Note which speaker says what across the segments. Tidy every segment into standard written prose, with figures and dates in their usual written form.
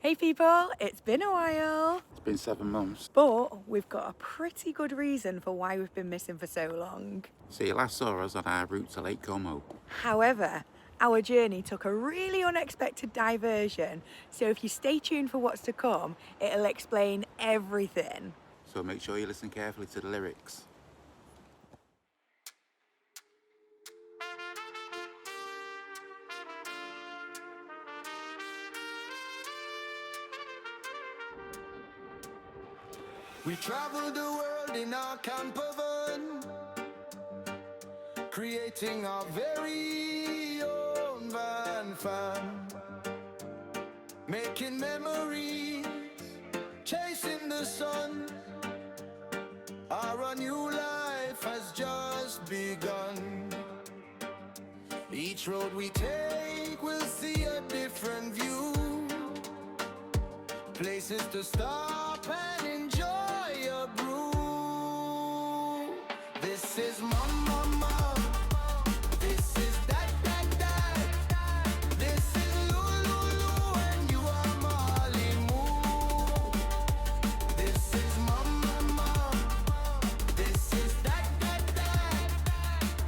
Speaker 1: Hey people, it's been a while.
Speaker 2: It's been 7 months.
Speaker 1: But we've got a pretty good reason for why we've been missing for so long.
Speaker 2: So you last saw us on our route to Lake Como.
Speaker 1: However, our journey took a really unexpected diversion, so if you stay tuned for what's to come, it'll explain everything.
Speaker 2: So make sure you listen carefully to the lyrics.
Speaker 3: We traveled the world in our camper van, creating our very own van fam, making memories, chasing the sun. Our new life has just begun. Each road we take will see a different view, places to stop and enjoy a brew. This is mom, mom, mom. This is dad, dad, dad. This is Lulu, Lulu, and you are Marlie Moo. This is mom, mom, mom. This is dad, dad, dad.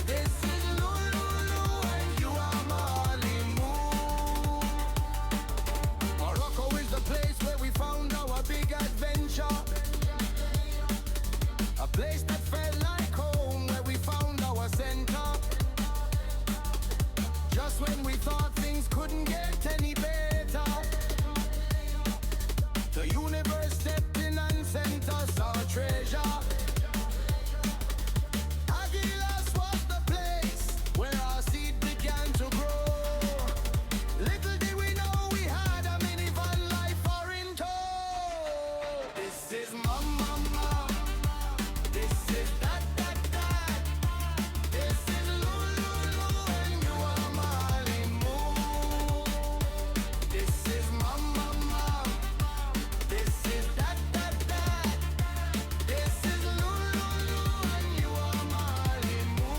Speaker 3: This is Lulu, Lulu, and you are Marlie Moo. Morocco is the place where we found our big adventure. A place that felt like home, where we found our center. Just when we thought things couldn't get any better, the universe stepped in and sent us our treasure. Aguilas was the place where our seed began to grow. Little did we know we had a mini Vanlife for in tow. This is mom, mom, mom. This is dad, dad, dad. This is Lulu, Lulu, and you are Marlie Moo. This is mom, mom, mom. This is dad, dad, dad. This is Lulu, Lulu, and you are Marlie Moo.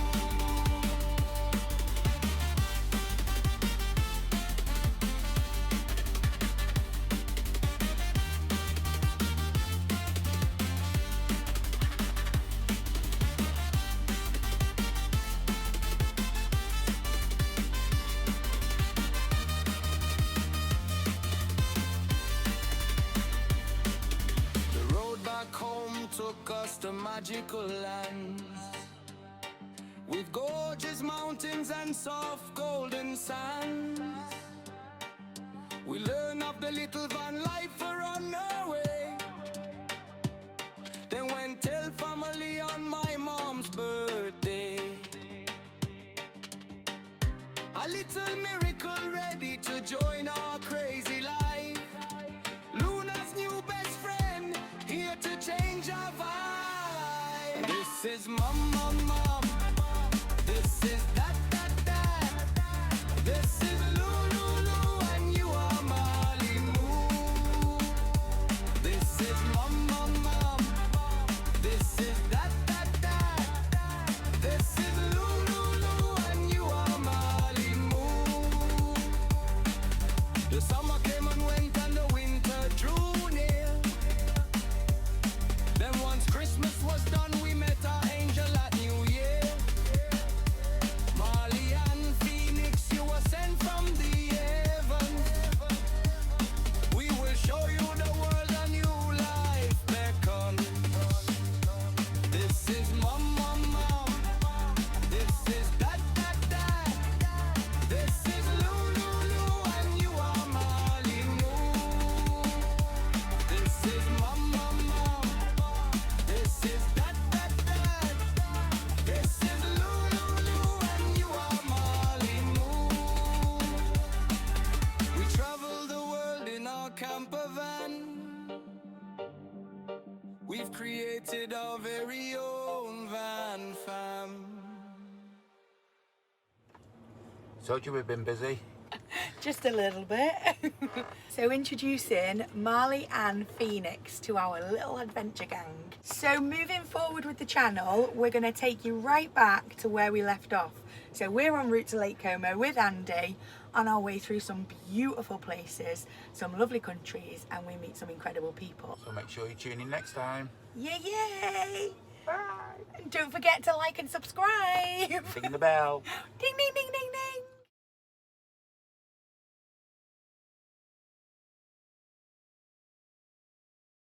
Speaker 3: The road back home took us to magical lands, with gorgeous mountains and soft golden sands. We learn of the little van life on our way, then went tell family on my mom's birthday. A little miracle ready to join our crazy life. Luna's new best friend, here to change our vibe. This is mom, mom, mom. This is dad, dad, dad. This is Lulu, Lulu, and you are Marlie Moo. This is mom, mom, mom. This is dad, dad, dad. This is Lulu, Lulu, and you are Marlie Moo. The summer came and went and the winter drew near. Then once Christmas was done, we met our angel at New Year. Marlie Anne Phoenix, you were sent from the heavens. We will show you the world, a new life beckon. This is mom, mom, mom. This is dad, dad, dad. This is Lulu, Lulu, and you are Marlie Moo. This is mom, mom, mom. This is dad, dad, dad. This is Lulu, Lulu, and you are Marlie Moo. We travel the world in our camper van. We've created our very own van fam.
Speaker 2: Told you we've been busy.
Speaker 1: Just a little bit. So introducing Marlie Anne Phoenix to our little adventure gang. So moving forward with the channel, we're going to take you right back to where we left off. So we're en route to Lake Como with Andy on our way through some beautiful places, some lovely countries, and we meet some incredible people.
Speaker 2: So make sure you tune in next time.
Speaker 1: Yay! Bye! And don't forget to like and subscribe.
Speaker 2: Ding the bell.
Speaker 1: Ding, ding, ding, ding.